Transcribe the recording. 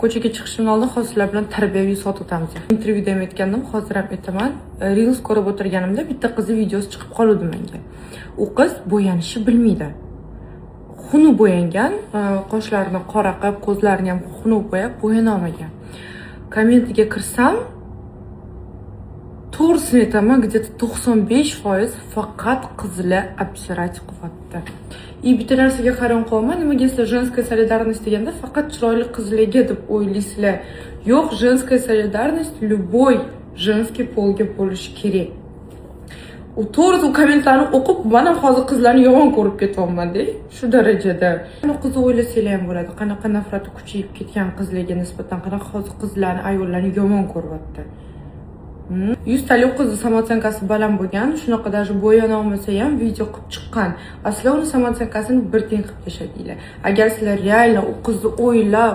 Ko'chaga chiqishimdan oldin hozir sizlar bilan tarbiyaviy soat o'tamiz. Intervyuda ham aytgandim, hozir ham aytaman. Reels ko'rib o'tirganimda bitta qizi videosi chiqib qoldi menga. U qiz bo'yanishni bilmaydi. Xunuk bo'yangan, qoshlarini qora qilib, ko'zlarini ham xunuk bo'yab, bo'yana olmagan. Kommentiga kirsam, to'g'risini aytaman, где-то 95% faqat qizlar обсирать qilyapti. Bitta narsaga qarang qolma, nimaga sizlar женская solidarность deganda faqat chiroyli qizlarga deb o'ylaysizlar. Yo'q, женская solidarность любой женский polga bo'lishi kerak. U to'g'ri u kommentlarni o'qib, men ham hozir qizlarni yomon ko'rib ketyapman-da. Shu darajada. Uni qizni o'ylasanglar ham bo'ladi. Qanaqa nafrati kuchayib ketgan qizlarga nisbatan qanaqa hozir qizlarni, ayollarni yomon ko'ryapti. 100 talik qizni samotsankasi baland bo'lgan, shunaqa даже bo'yana olmasa ham video qilib chiqqan. Aslan uni samotsankasini bir teng qilib tashladinglar. Agar sizlar reально u qizni o'ylab